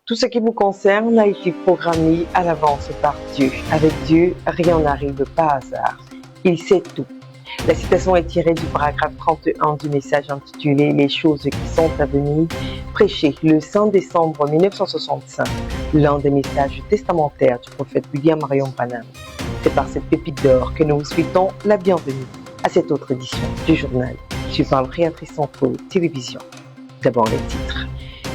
Tout ce qui vous concerne a été programmé à l'avance par Dieu. Avec Dieu, rien n'arrive par hasard. Il sait tout. La citation est tirée du paragraphe 31 du message intitulé « Les choses qui sont à venir », prêché le 5 décembre 1965, l'un des messages testamentaires du prophète William Marion Branham. C'est par cette pépite d'or que nous vous souhaitons la bienvenue à cette autre édition du journal. Je parle Créatrice Info Télévision. D'abord les titres.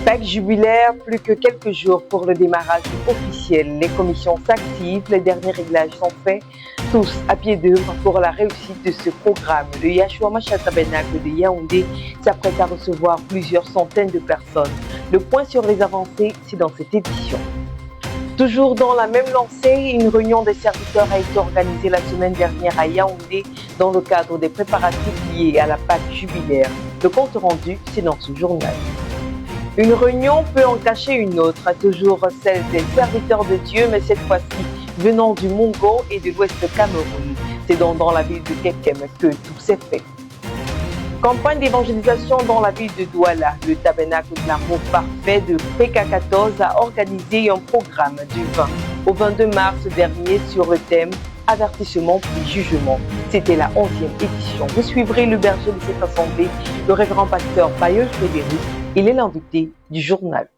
Pâques jubilaire, plus que quelques jours pour le démarrage officiel. Les commissions s'activent, les derniers réglages sont faits, tous à pied d'œuvre pour la réussite de ce programme. Le Yahshua Mashiach Tabernacle de Yaoundé s'apprête à recevoir plusieurs centaines de personnes. Le point sur les avancées, c'est dans cette édition. Toujours dans la même lancée, une réunion des serviteurs a été organisée la semaine dernière à Yaoundé dans le cadre des préparatifs liés à la Pâques jubilaire. Le compte rendu, c'est dans ce journal. Une réunion peut en cacher une autre, toujours celle des serviteurs de Dieu, mais cette fois-ci venant du Mongo et de l'Ouest Cameroun. C'est donc dans la ville de Kekem que tout s'est fait. Campagne d'évangélisation dans la ville de Douala. Le Tabernacle de l'amour parfait de PK14 a organisé un programme du 20 au 22 mars dernier sur le thème Avertissement puis jugement. C'était la 11e édition. Vous suivrez le berger de cette assemblée, le révérend pasteur Bayeul Frédéric. Il est l'invité du journal.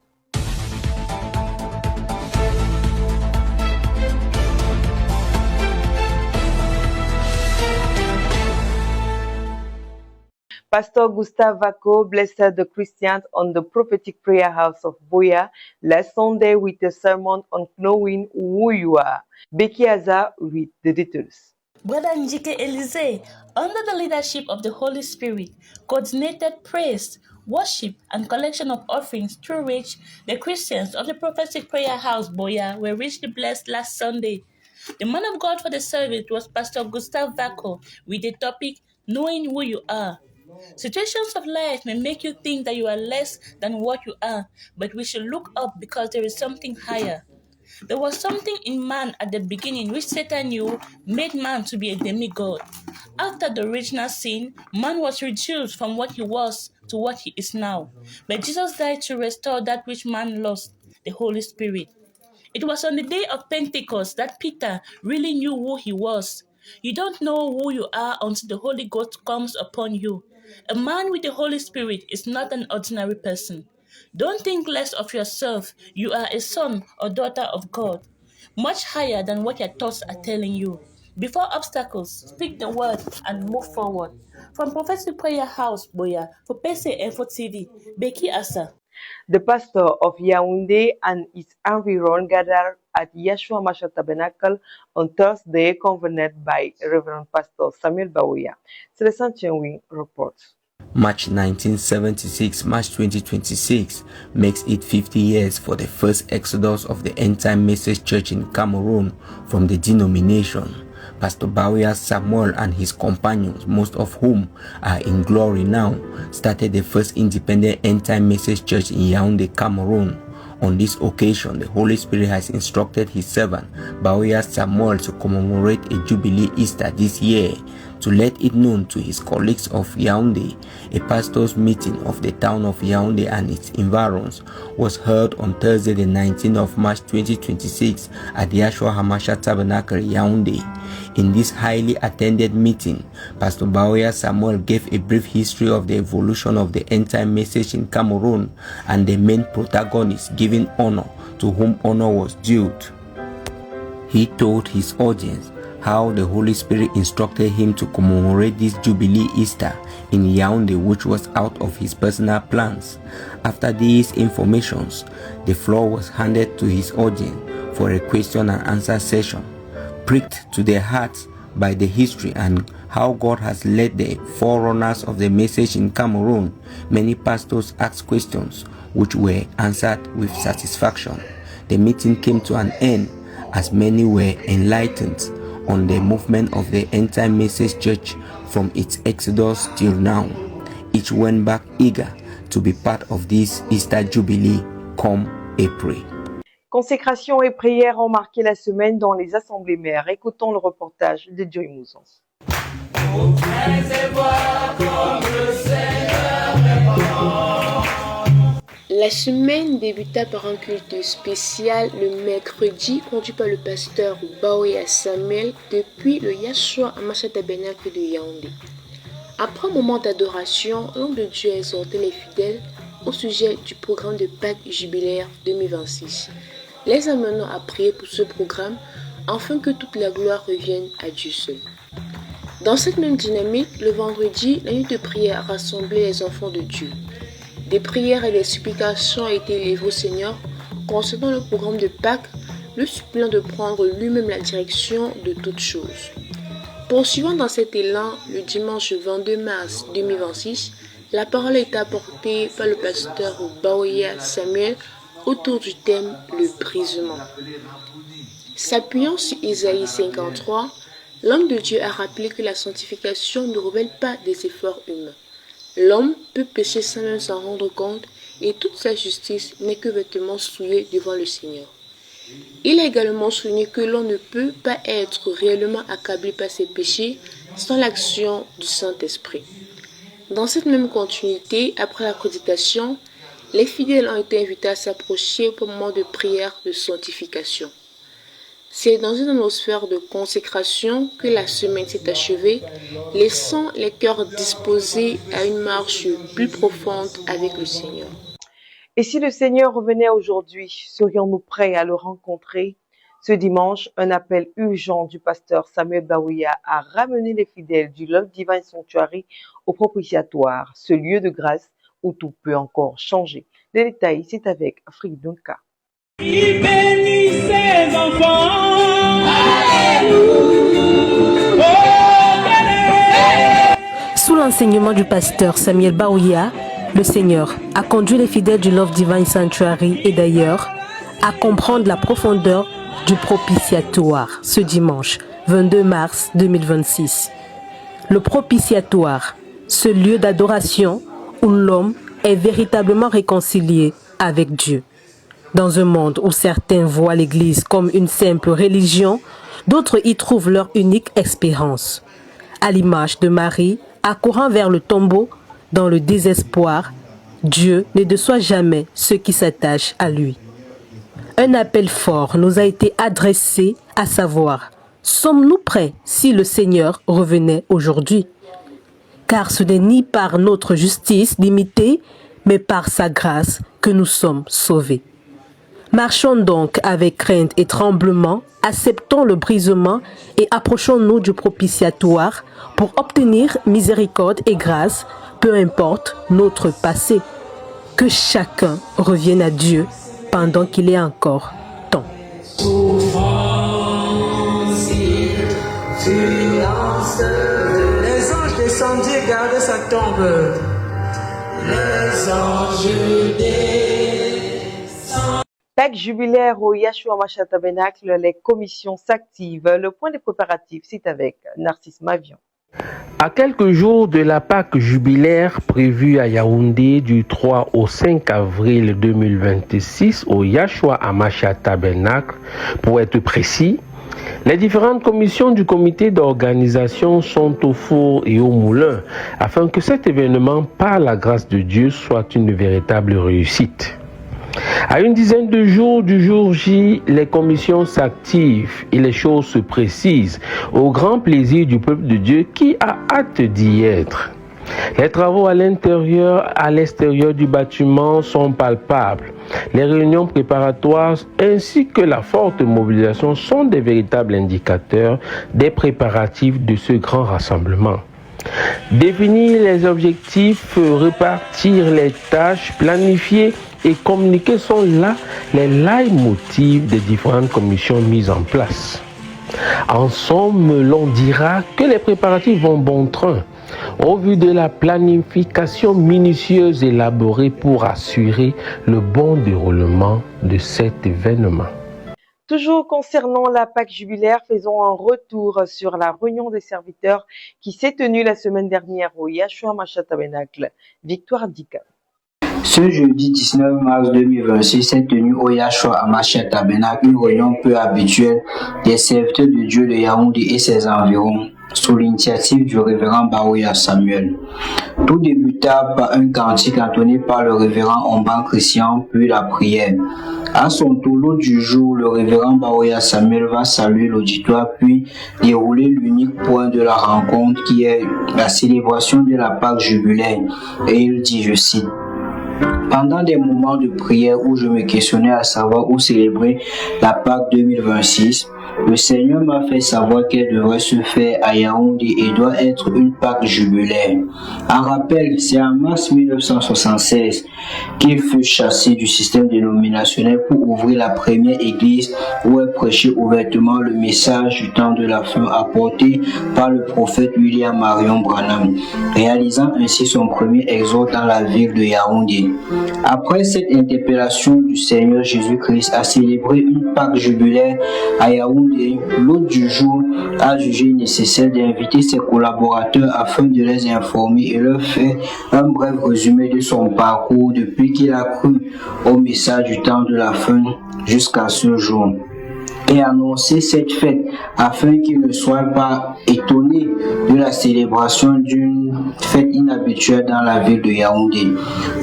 Pastor Gustav Vako blessed the Christians on the prophetic prayer house of Boya last Sunday with a sermon on knowing who you are. Becky Aza with the details. Brother Njike Elise, under the leadership of the Holy Spirit, coordinated praise, worship, and collection of offerings through which the Christians of the prophetic prayer house Boya were richly blessed last Sunday. The man of God for the service was Pastor Gustav Vako with the topic, Knowing Who You Are. Situations of life may make you think that you are less than what you are, but we should look up because there is something higher. There was something in man at the beginning which Satan knew made man to be a demigod. After the original sin, man was reduced from what he was to what he is now. But Jesus died to restore that which man lost, the Holy Spirit. It was on the day of Pentecost that Peter really knew who he was. You don't know who you are until the Holy Ghost comes upon you. A man with the Holy Spirit is not an ordinary person. Don't think less of yourself. You are a son or daughter of God, much higher than what your thoughts are telling you. Before obstacles, speak the word and move forward. From Prophetic Prayer House, Boya, for PC Info TV, Becky Asa. The pastor of Yaoundé and its environ gathered at Yahshua Mashiach Tabernacle on Thursday, convened by Reverend Pastor Samuel Baouya. Celestin Tienwi reports. March 1976, March 2026 makes it 50 years for the first exodus of the End-Time Message Church in Cameroon from the denomination. Pastor Baouya Samuel and his companions, most of whom are in glory now, started the first independent End-Time Message Church in Yaoundé, Cameroon. On this occasion, the Holy Spirit has instructed his servant, Baouya Samuel, to commemorate a Jubilee Easter this year. To let it known to his colleagues of Yaoundé, a pastor's meeting of the town of Yaoundé and its environs was held on Thursday, the 19th of March 2026 at the Yahshua HaMashiach Tabernacle, Yaoundé. In this highly attended meeting, Pastor Baouya Samuel gave a brief history of the evolution of the end-time message in Cameroon and the main protagonists giving honor to whom honor was due. He told his audience how the Holy Spirit instructed him to commemorate this Jubilee Easter in Yaoundé, which was out of his personal plans. After these informations, the floor was handed to his audience for a question and answer session. Pricked to their hearts by the history and how God has led the forerunners of the message in Cameroon, many pastors asked questions which were answered with satisfaction. The meeting came to an end as many were enlightened on the movement of the End-Time Message Church from its exodus till now. Each went back eager to be part of this Easter Jubilee come April. Consécration et prière ont marqué la semaine dans les assemblées mères. Écoutons le reportage de Joy Mouzon. La semaine débuta par un culte spécial le mercredi conduit par le pasteur Baoya Samuel depuis le Yahshua Hamashiach Tabernacle de Yaoundé. Après un moment d'adoration, l'homme de Dieu a exhorté les fidèles au sujet du programme de Pâques jubilaire 2026, les amenant à prier pour ce programme afin que toute la gloire revienne à Dieu seul. Dans cette même dynamique, le vendredi, la nuit de prière a rassemblé les enfants de Dieu. Des prières et des supplications ont été livrées au Seigneur concernant le programme de Pâques, le suppliant de prendre lui-même la direction de toutes choses. Poursuivant dans cet élan, le dimanche 22 mars 2026, la parole a été apportée par le pasteur Baoya Samuel autour du thème « Le brisement ». S'appuyant sur Isaïe 53, l'homme de Dieu a rappelé que la sanctification ne révèle pas des efforts humains. L'homme peut pécher sans même s'en rendre compte et toute sa justice n'est que vêtement souillé devant le Seigneur. Il a également souligné que l'on ne peut pas être réellement accablé par ses péchés sans l'action du Saint-Esprit. Dans cette même continuité, après la prédication, les fidèles ont été invités à s'approcher au moment de prière de sanctification. C'est dans une atmosphère de consécration que la semaine s'est achevée, laissant les cœurs disposés à une marche plus profonde avec le Seigneur. Et si le Seigneur revenait aujourd'hui, serions-nous prêts à le rencontrer? Ce dimanche, un appel urgent du pasteur Samuel Baoya a ramené les fidèles du Love Divine Sanctuary au propitiatoire, ce lieu de grâce où tout peut encore changer. Les détails, c'est avec Afrique Dunka. Il bénit ses enfants. Sous l'enseignement du pasteur Samuel Baoya, le Seigneur a conduit les fidèles du Love Divine Sanctuary et d'ailleurs à comprendre la profondeur du propitiatoire ce dimanche 22 mars 2026. Le propitiatoire, ce lieu d'adoration où l'homme est véritablement réconcilié avec Dieu. Dans un monde où certains voient l'Église comme une simple religion, d'autres y trouvent leur unique espérance. À l'image de Marie, accourant vers le tombeau, dans le désespoir, Dieu ne déçoit jamais ceux qui s'attachent à lui. Un appel fort nous a été adressé, à savoir, sommes-nous prêts si le Seigneur revenait aujourd'hui? Car ce n'est ni par notre justice limitée, mais par sa grâce que nous sommes sauvés. Marchons donc avec crainte et tremblement, acceptons le brisement et approchons-nous du propitiatoire pour obtenir miséricorde et grâce, peu importe notre passé. Que chacun revienne à Dieu pendant qu'il est encore temps. Les anges descendirent garder sa tombe. Les anges descendent. Pâques jubilaire au Yahshua Hamashiach Tabernacle, les commissions s'activent. Le point des préparatifs, c'est avec Narcisse Mavion. À quelques jours de la Pâques jubilaire prévue à Yaoundé du 3 au 5 avril 2026 au Yahshua Hamashiach Tabernacle, pour être précis, les différentes commissions du comité d'organisation sont au four et au moulin afin que cet événement, par la grâce de Dieu, soit une véritable réussite. À une dizaine de jours du jour J, les commissions s'activent et les choses se précisent au grand plaisir du peuple de Dieu qui a hâte d'y être. Les travaux à l'intérieur, à l'extérieur du bâtiment sont palpables. Les réunions préparatoires ainsi que la forte mobilisation sont des véritables indicateurs des préparatifs de ce grand rassemblement. Définir les objectifs, répartir les tâches, planifier et communiquer sont là les leitmotifs des différentes commissions mises en place. En somme, l'on dira que les préparatifs vont bon train au vu de la planification minutieuse élaborée pour assurer le bon déroulement de cet événement. Toujours concernant la Pâques jubilaire, faisons un retour sur la réunion des serviteurs qui s'est tenue la semaine dernière au Yahshua Hamashiach Tabernacle. Victoire Dika. Ce jeudi 19 mars 2026 s'est tenu au Yahshua Hamashiach Tabernacle une réunion peu habituelle des serviteurs de Dieu de Yaoundé et ses environs. sous l'initiative du révérend Baouya Samuel. Tout débuta par un cantique entonné par le révérend Omban Christian, puis la prière. À son tour, l'hôte du jour, le révérend Baouya Samuel va saluer l'auditoire, puis dérouler l'unique point de la rencontre qui est la célébration de la Pâque jubulaire. Et il dit, je cite, « Pendant des moments de prière où je me questionnais à savoir où célébrer la Pâque 2026, le Seigneur m'a fait savoir qu'elle devrait se faire à Yaoundé et doit être une Pâque jubulaire. En rappel, c'est en mars 1976 qu'il fut chassé du système dénominationnel pour ouvrir la première église où est prêché ouvertement le message du temps de la fin apporté par le prophète William Marion Branham, réalisant ainsi son premier exode dans la ville de Yaoundé. Après cette interpellation du Seigneur Jésus-Christ à célébrer une Pâque jubulaire à Yaoundé, l'hôte du jour a jugé nécessaire d'inviter ses collaborateurs afin de les informer et leur faire un bref résumé de son parcours depuis qu'il a cru au message du temps de la fin jusqu'à ce jour, et annoncer cette fête afin qu'ils ne soient pas étonnés de la célébration d'une fête inhabituelle dans la ville de Yaoundé.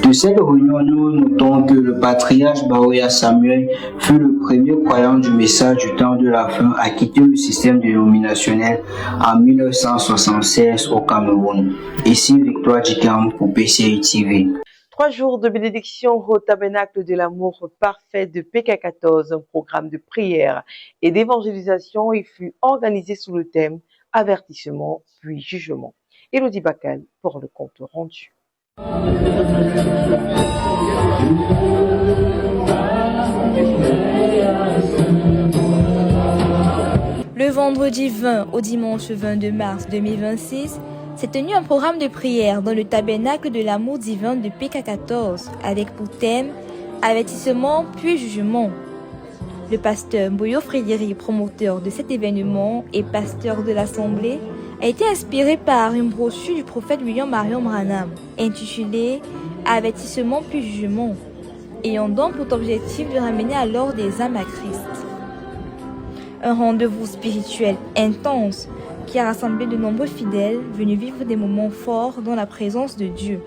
De cette réunion, nous notons que le patriarche Baouya Samuel fut le premier croyant du message du temps de la fin à quitter le système dénominationnel en 1976 au Cameroun. Ici Victoire Djikam pour PCI TV. 3 jours de bénédiction au tabernacle de l'amour parfait de PK14, un programme de prière et d'évangélisation. Il fut organisé sous le thème avertissement puis jugement. Elodie Bakal pour le compte rendu. Le vendredi 20 au dimanche 22 mars 2026, s'est tenu un programme de prière dans le tabernacle de l'amour divin de PK14 avec pour thème avertissement puis jugement. Le pasteur Boyo Frédéric, promoteur de cet événement et pasteur de l'Assemblée, a été inspiré par une brochure du prophète William Marion Branham intitulée Avertissement puis jugement, ayant donc pour objectif de ramener alors des âmes à Christ. Un rendez-vous spirituel intense qui a rassemblé de nombreux fidèles venus vivre des moments forts dans la présence de Dieu.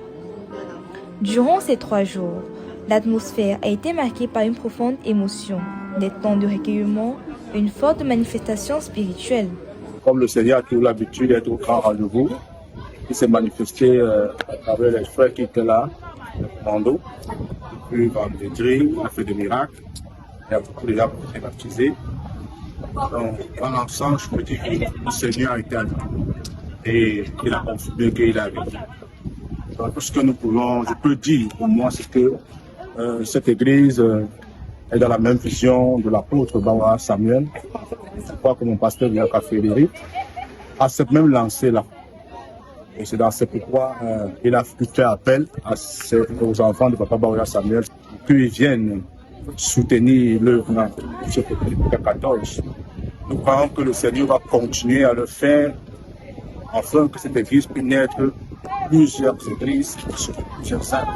Durant ces 3 jours, l'atmosphère a été marquée par une profonde émotion, des temps de recueillement, une forte manifestation spirituelle. Comme le Seigneur a toujours l'habitude d'être au grand rendez-vous, il s'est manifesté à travers les frères qui étaient là, le commando, puis vendredi, il a fait des miracles, il y a beaucoup de gens qui ont été baptisés. Donc, en l'ensemble, je peux dire que le Seigneur a été à nous et il a confirmé qu'il a vécu. Donc, tout ce que nous pouvons, je peux dire pour moi, c'est que cette église est dans la même vision de l'apôtre Baouya Samuel. Je crois que mon pasteur Bianca Frédéric a cette même lancée-là. Et c'est dans ce pourquoi il a fait appel aux enfants de Papa Baouya Samuel pour qu'ils viennent soutenir l'œuvre de ce PK 14. Nous croyons que le Seigneur va continuer à le faire afin que cette église puisse naître plusieurs églises sur plusieurs années.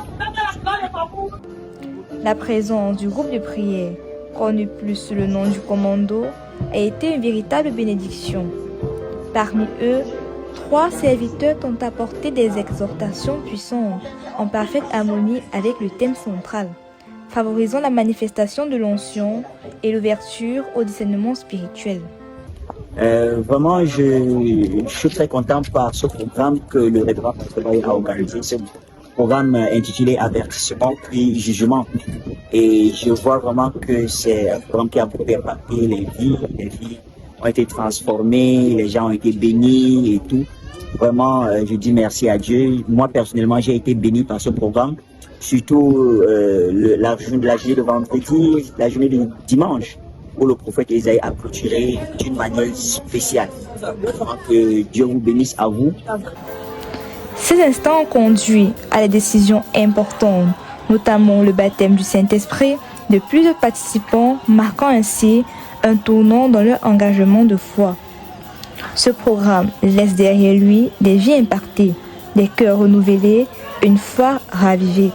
La présence du groupe de prière, connu plus sous le nom du commando, a été une véritable bénédiction. Parmi eux, 3 serviteurs ont apporté des exhortations puissantes, en parfaite harmonie avec le thème central, favorisant la manifestation de l'onction et l'ouverture au discernement spirituel. Vraiment, je suis très content par ce programme que le révérend a organisé, ce programme intitulé Avertissement puis Jugement. Et je vois vraiment que c'est un programme qui a beaucoup impacté les vies ont été transformées, les gens ont été bénis et tout. Vraiment, je dis merci à Dieu. Moi, personnellement, j'ai été béni par ce programme. Surtout la journée de vendredi, la journée de dimanche, où le prophète Isaïe a clôturé d'une manière spéciale. Que Dieu vous bénisse à vous. Ces instants ont conduit à des décisions importantes, notamment le baptême du Saint-Esprit de plusieurs participants, marquant ainsi un tournant dans leur engagement de foi. Ce programme laisse derrière lui des vies impactées, des cœurs renouvelés, une foi ravivée.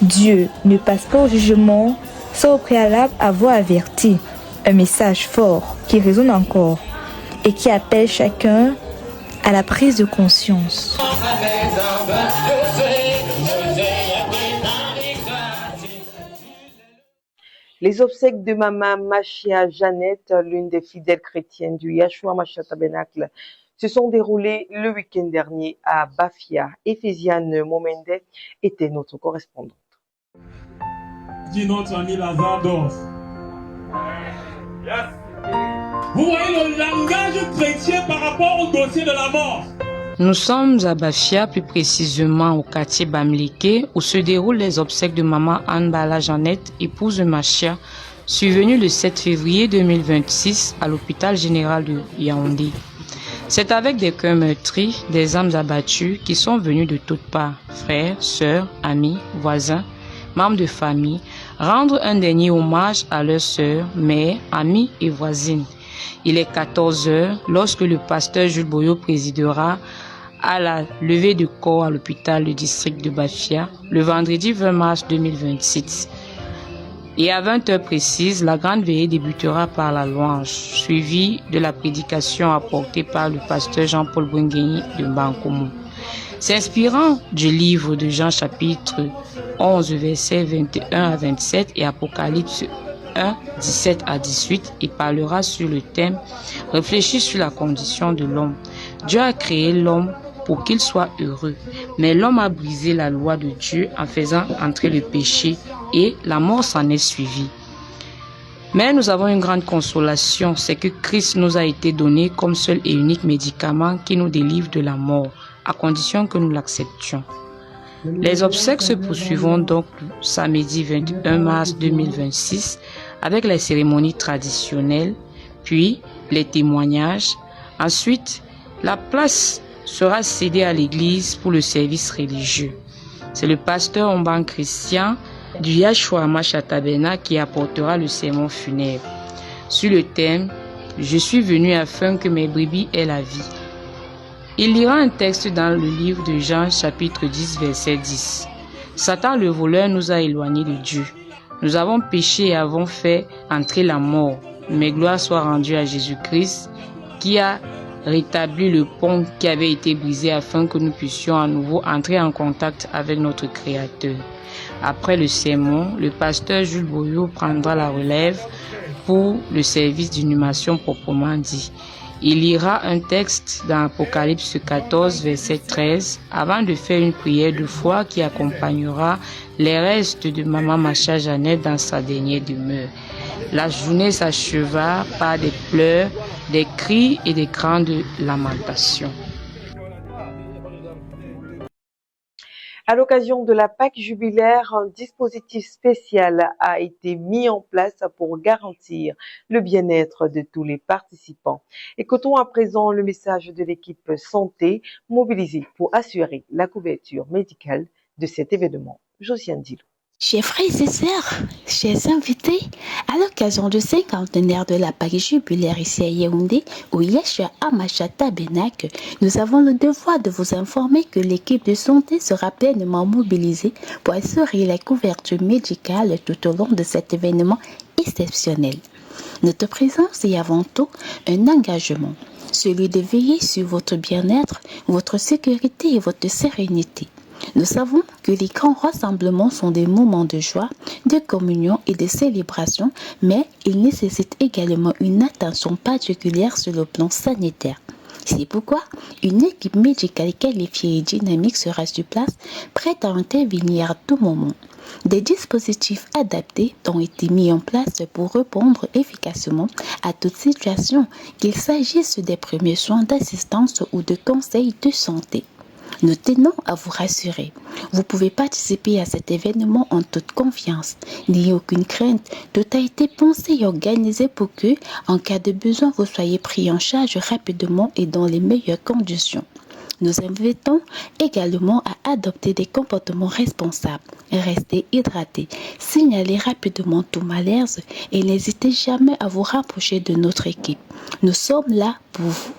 Dieu ne passe pas au jugement sans au préalable avoir averti. Un message fort qui résonne encore. et qui appelle chacun à la prise de conscience. Les obsèques de Maman Machia Jeannette, l'une des fidèles chrétiennes du Yahshua Mashiach Tabernacle, se sont déroulées le week-end dernier à Bafia. Éphésiane Momende était notre correspondante. Dis notre ami Lazare Dorf. Vous voyez le langage chrétien par rapport au dossier de la mort. Nous sommes à Bafia, plus précisément au quartier Bamileke, où se déroulent les obsèques de maman Anne Bala Jeannette, épouse de Machia, survenue le 7 février 2026 à l'hôpital général de Yaoundé. C'est avec des cœurs meurtris, des âmes abattues qui sont venus de toutes parts, frères, sœurs, amis, voisins, membres de famille, rendre un dernier hommage à leurs sœurs, mères, amies et voisines. Il est 14 heures lorsque le pasteur Jules Boyo présidera à la levée de corps à l'hôpital du district de Bafia le vendredi 20 mars 2026. Et à 20 heures précises, la grande veillée débutera par la louange, suivie de la prédication apportée par le pasteur Jean-Paul Bouingeni de Bankomo. S'inspirant du livre de Jean chapitre 11 versets 21 à 27 et Apocalypse 1, 17 à 18, il parlera sur le thème « Réfléchir sur la condition de l'homme ». Dieu a créé l'homme pour qu'il soit heureux, mais l'homme a brisé la loi de Dieu en faisant entrer le péché et la mort s'en est suivie. Mais nous avons une grande consolation, c'est que Christ nous a été donné comme seul et unique médicament qui nous délivre de la mort, à condition que nous l'acceptions. Les obsèques se poursuivront donc samedi 21 mars 2026 avec les cérémonies traditionnelles, puis les témoignages. Ensuite, la place sera cédée à l'église pour le service religieux. C'est le pasteur Omban Christian du Yahshua Mashiach Tabernacle qui apportera le sermon funèbre sur le thème « Je suis venu afin que mes brebis aient la vie ». Il lira un texte dans le livre de Jean chapitre 10 verset 10. Satan le voleur nous a éloignés de Dieu. Nous avons péché et avons fait entrer la mort. Mais gloire soit rendue à Jésus-Christ qui a rétabli le pont qui avait été brisé afin que nous puissions à nouveau entrer en contact avec notre Créateur. Après le sermon, le pasteur Jules Boyo prendra la relève pour le service d'inhumation proprement dit. Il lira un texte dans Apocalypse 14, verset 13, avant de faire une prière de foi qui accompagnera les restes de Maman Machia Jeannette dans sa dernière demeure. La journée s'acheva par des pleurs, des cris et des grandes lamentations. À l'occasion de la Pâque jubilaire, un dispositif spécial a été mis en place pour garantir le bien-être de tous les participants. Écoutons à présent le message de l'équipe santé mobilisée pour assurer la couverture médicale de cet événement. Josiane Dilo. Chers frères et sœurs, chers invités, à l'occasion du 50e de la Pâque jubilaire ici à Yaoundé, au Yahshua Mashiach Tabernacle, nous avons le devoir de vous informer que l'équipe de santé sera pleinement mobilisée pour assurer la couverture médicale tout au long de cet événement exceptionnel. Notre présence est avant tout un engagement, celui de veiller sur votre bien-être, votre sécurité et votre sérénité. Nous savons que les grands rassemblements sont des moments de joie, de communion et de célébration, mais ils nécessitent également une attention particulière sur le plan sanitaire. C'est pourquoi une équipe médicale qualifiée et dynamique sera sur place, prête à intervenir à tout moment. Des dispositifs adaptés ont été mis en place pour répondre efficacement à toute situation, qu'il s'agisse des premiers soins d'assistance ou de conseils de santé. Nous tenons à vous rassurer. Vous pouvez participer à cet événement en toute confiance. N'ayez aucune crainte. Tout a été pensé et organisé pour que, en cas de besoin, vous soyez pris en charge rapidement et dans les meilleures conditions. Nous invitons également à adopter des comportements responsables. Restez hydratés, signalez rapidement tout malaise et n'hésitez jamais à vous rapprocher de notre équipe. Nous sommes là pour vous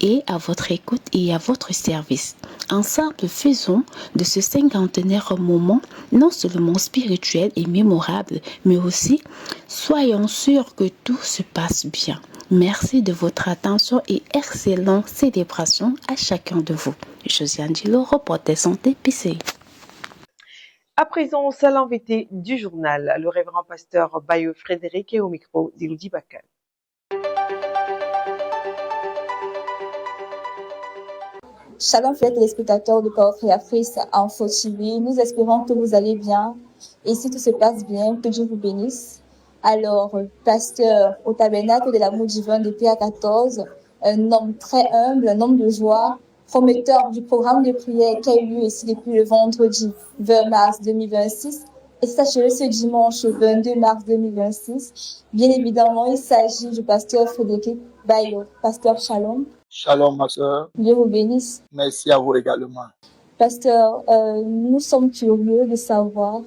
et à votre écoute et à votre service. Ensemble, faisons de ce 50e moment non seulement spirituel et mémorable, mais aussi soyons sûrs que tout se passe bien. Merci de votre attention et excellente célébration à chacun de vous. Josiane Dilo, reporter santé PCI. À présent, c'est l'invité du journal, le révérend pasteur Bayo Frédéric et au micro d'Elodie Bacal. Shalom, fidèles téléspectateurs de Power Afrique Info TV. Nous espérons que vous allez bien. Et si tout se passe bien, que Dieu vous bénisse. Alors, pasteur au tabernacle de l'amour divin depuis à 14, un homme très humble, un homme de joie, prometteur du programme de prière qui a eu lieu ici depuis le vendredi 20 mars 2026 et s'achevé ce dimanche 22 mars 2026. Bien évidemment, il s'agit du pasteur Frédéric Bayo. Pasteur Shalom. Shalom, ma soeur. Dieu vous bénisse. Merci à vous également. Pasteur, nous sommes curieux de savoir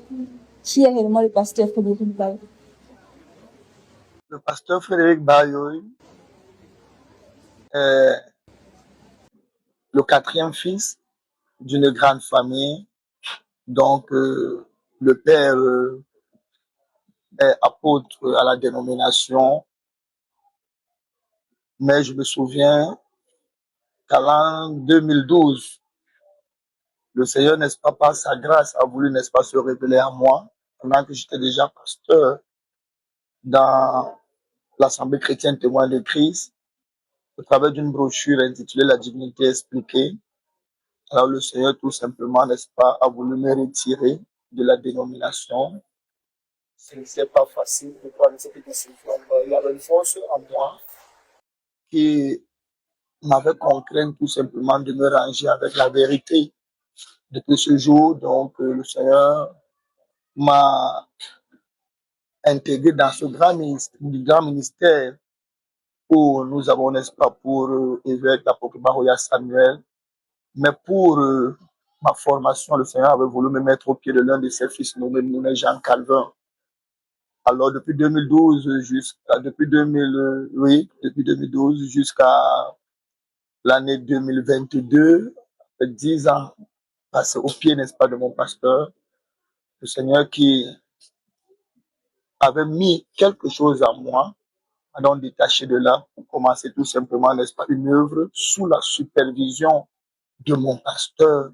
qui est réellement le pasteur Frédéric Bayo. Le pasteur Frédéric Bayo est le quatrième fils d'une grande famille. Donc, le père est apôtre à la dénomination. Mais je me souviens qu'à l'an 2012, le Seigneur, n'est-ce pas, par sa grâce, a voulu, n'est-ce pas, se révéler à moi, pendant que j'étais déjà pasteur dans l'Assemblée chrétienne témoin de Christ, au travers d'une brochure intitulée La divinité expliquée. Alors le Seigneur, tout simplement, n'est-ce pas, a voulu me retirer de la dénomination. Ce n'était pas facile de prendre cette décision. Il y avait une force en moi qui m'avait contraint tout simplement de me ranger avec la vérité. Depuis ce jour, donc, le Seigneur m'a intégré dans ce grand ministère où nous avons, n'est-ce pas, pour évêque l'apôtre Baroya Samuel, mais pour ma formation, le Seigneur avait voulu me mettre au pied de l'un de ses fils nommé Jean Calvin. Alors, depuis 2012 jusqu'à l'année 2022, 10 ans passés au pied, n'est-ce pas, de mon pasteur, le Seigneur qui avait mis quelque chose en moi, m'a donc détaché de là pour commencer tout simplement, n'est-ce pas, une œuvre sous la supervision de mon pasteur.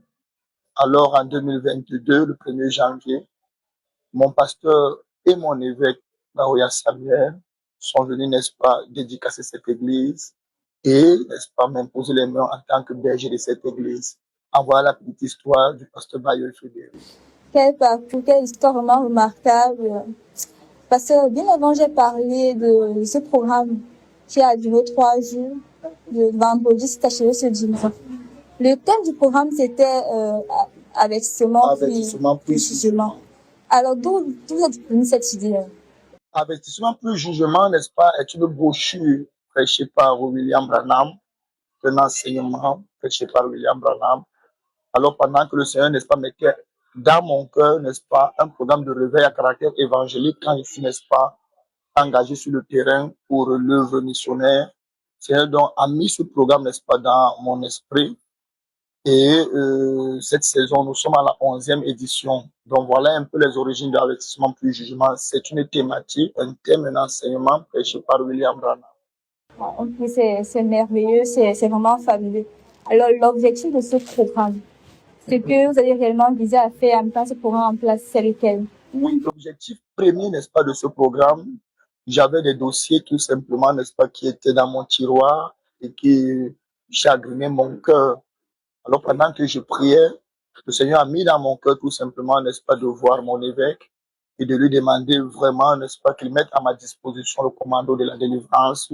Alors, en 2022, le 1er janvier, mon pasteur et mon évêque, Baroya Samuel, sont venus, n'est-ce pas, dédicacer cette église et, n'est-ce pas, m'imposer les mains en tant que berger de cette église. En voilà la petite histoire du pasteur Bayo Frédéric. Quel parcours, quelle histoire vraiment remarquable. Parce que bien avant, j'ai parlé de ce programme qui a duré 3 jours, de vendredi, c'est achevé ce dimanche. Le thème du programme, c'était avertissement puis jugement. Alors, d'où est venue cette idée? Avertissement plus jugement, n'est-ce pas, est une brochure prêchée par William Branham, un enseignement prêché par William Branham. Alors, pendant que le Seigneur, n'est-ce pas, mettait dans mon cœur, n'est-ce pas, un programme de réveil à caractère évangélique quand je suis, n'est-ce pas, engagé sur le terrain pour l'œuvre missionnaire. Le Seigneur donc a mis ce programme, n'est-ce pas, dans mon esprit. Et cette saison, nous sommes à la 11e édition. Donc voilà un peu les origines de l'avertissement plus jugement. C'est une thématique, un thème, un enseignement prêché par William Branham. Ok, c'est merveilleux, c'est vraiment fabuleux. Alors l'objectif de ce programme, c'est que vous avez réellement visé à faire en même temps ce programme en place, c'est lequel? Oui, l'objectif premier, n'est-ce pas, de ce programme, j'avais des dossiers tout simplement, n'est-ce pas, qui étaient dans mon tiroir et qui chagrinaient mon cœur. Alors pendant que je priais, le Seigneur a mis dans mon cœur tout simplement, n'est-ce pas, de voir mon évêque et de lui demander vraiment, n'est-ce pas, qu'il mette à ma disposition le commando de la délivrance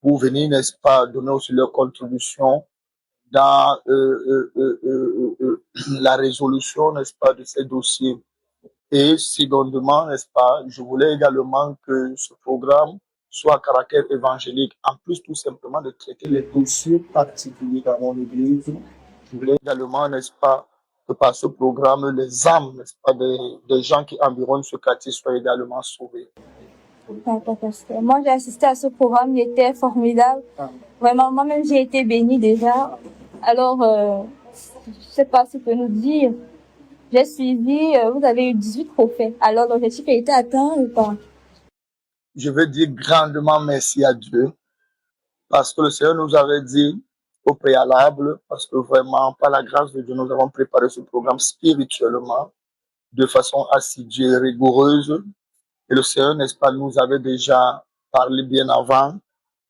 pour venir, n'est-ce pas, donner aussi leur contribution dans la résolution, n'est-ce pas, de ces dossiers. Et secondement, n'est-ce pas, je voulais également que ce programme soit à caractère évangélique, en plus tout simplement de traiter les dossiers particuliers dans mon église. Je voulais également, n'est-ce pas, que par ce programme, les âmes, n'est-ce pas, des gens qui environnent ce quartier soient également sauvées. Moi, j'ai assisté à ce programme, il était formidable. Vraiment, moi-même, j'ai été bénie déjà. Alors, je sais pas ce que nous dire. J'ai suivi, vous avez eu 18 trophées. Alors, l'objectif a été atteint ou pas? Je veux dire grandement merci à Dieu parce que le Seigneur nous avait dit au préalable, parce que vraiment, par la grâce de Dieu, nous avons préparé ce programme spirituellement, de façon assidue et rigoureuse. Et le Seigneur, n'est-ce pas, nous avait déjà parlé bien avant,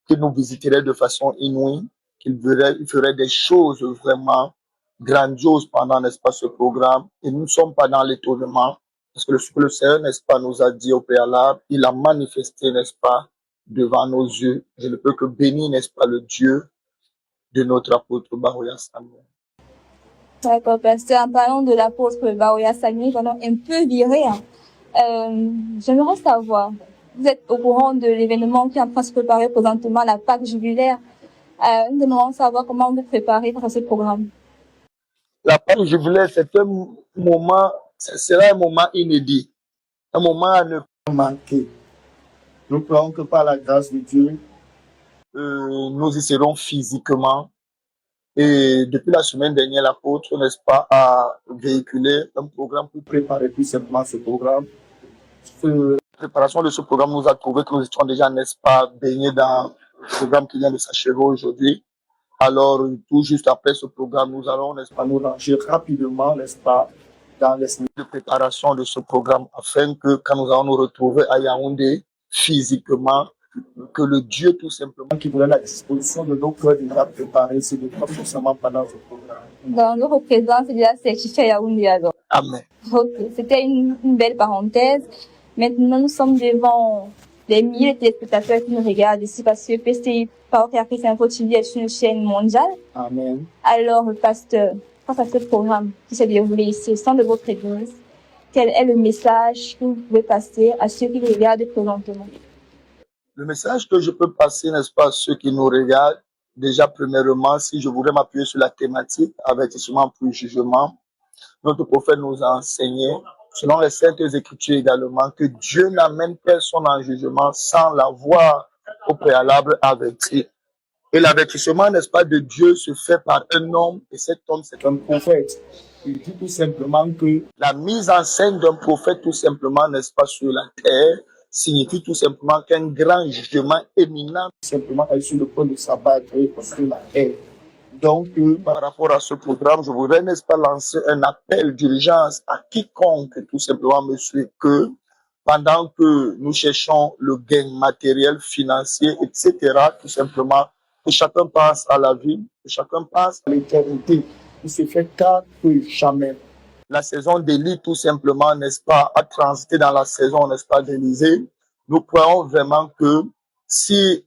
qu'il nous visiterait de façon inouïe, qu'il ferait des choses vraiment grandioses pendant, n'est-ce pas, ce programme. Et nous ne sommes pas dans l'étonnement, parce que ce que le Seigneur, n'est-ce pas, nous a dit au préalable, il a manifesté, n'est-ce pas, devant nos yeux. Je ne peux que bénir, n'est-ce pas, le Dieu de notre apôtre Baroya Samuel. D'accord, pasteur. En parlant de l'apôtre Baroya Samuel, pendant un peu viré, j'aimerais savoir, vous êtes au courant de l'événement qui est en train de se préparer présentement, la Pâque jubilaire. Nous aimerions savoir comment vous préparez pour ce programme. La Pâque jubilaire, c'est un moment, ce sera un moment inédit, un moment à ne pas manquer. Nous croyons que par la grâce de Dieu, nous y serons physiquement. Et depuis la semaine dernière, l'apôtre, n'est-ce pas, a véhiculé un programme pour préparer tout simplement ce programme. La préparation de ce programme nous a trouvé que nous étions déjà, n'est-ce pas, baignés dans le programme qui vient de s'achever aujourd'hui. Alors, tout juste après ce programme, nous allons, n'est-ce pas, nous ranger rapidement, n'est-ce pas, dans les semaines de préparation de ce programme, afin que quand nous allons nous retrouver à Yaoundé, physiquement, que le Dieu tout simplement qui voulait la disposition de nos cœurs déjà préparé ce débat forcément pendant ce programme. Donc, notre présence est déjà certifiée à Yaoundé alors. Amen. Ok, c'était une belle parenthèse. Maintenant, nous sommes devant des milliers de téléspectateurs qui nous regardent ici parce que PCI Parochia Christ Info TV est une chaîne mondiale. Amen. Alors, pasteur, face à ce programme qui s'est déroulé ici au sein de votre église, quel est le message que vous pouvez passer à ceux qui nous regardent présentement? Le message que je peux passer, n'est-ce pas, à ceux qui nous regardent, déjà, premièrement, si je voudrais m'appuyer sur la thématique, avertissement pour jugement, notre prophète nous a enseigné, selon les Saintes Écritures également, que Dieu n'amène personne en jugement sans l'avoir au préalable averti. Et l'avertissement, n'est-ce pas, de Dieu se fait par un homme, et cet homme, c'est un prophète. Il dit tout simplement que la mise en scène d'un prophète, tout simplement, n'est-ce pas, sur la terre, signifie tout simplement qu'un grand jugement éminent, tout simplement, est sur le point de s'abattre sur la terre. Donc, par rapport à ce programme, je voudrais, n'est-ce pas, lancer un appel d'urgence à quiconque, tout simplement, me suit, que pendant que nous cherchons le gain matériel, financier, etc., tout simplement, que chacun pense à la vie, que chacun pense à l'éternité. Il se fait tard que jamais. La saison d'Élie, tout simplement, n'est-ce pas, a transité dans la saison, n'est-ce pas, d'Élysée. Nous croyons vraiment que si,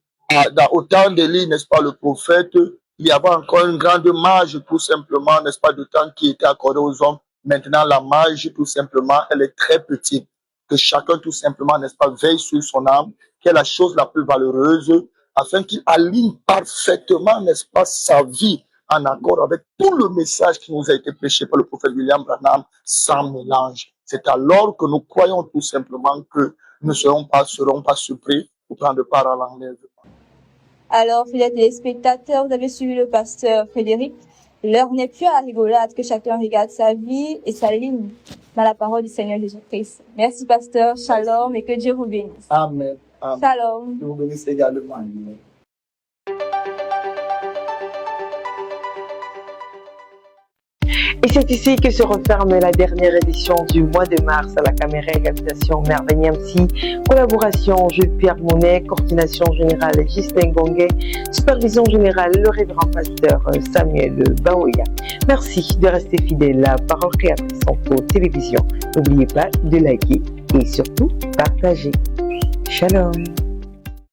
au temps d'Élie, n'est-ce pas, le prophète, il y avait encore une grande marge, tout simplement, n'est-ce pas, de temps qui était accordé aux hommes. Maintenant, la marge, tout simplement, elle est très petite. Que chacun, tout simplement, n'est-ce pas, veille sur son âme, qui est la chose la plus valeureuse, afin qu'il aligne parfaitement, n'est-ce pas, sa vie en accord avec tout le message qui nous a été prêché par le prophète William Branham, sans mélange. C'est alors que nous croyons tout simplement que nous ne serons pas surpris pour prendre part à l'enlèvement. Alors, fidèles téléspectateurs, vous avez suivi le pasteur Frédéric. L'heure n'est plus à la rigolade, que chacun regarde sa vie et s'aligne dans la parole du Seigneur Jésus-Christ. Merci, pasteur. Shalom et que Dieu vous bénisse. Amen. Amen. Shalom. Dieu vous bénisse également. Et c'est ici que se referme la dernière édition du mois de mars à la caméra réalisation Merveille Niamsi, collaboration Jules-Pierre Monet, coordination générale Justin Gonguet, supervision générale le révérend pasteur Samuel Baoya. Merci de rester fidèle à Parole Créatrice Info Télévision. N'oubliez pas de liker et surtout partager. Shalom.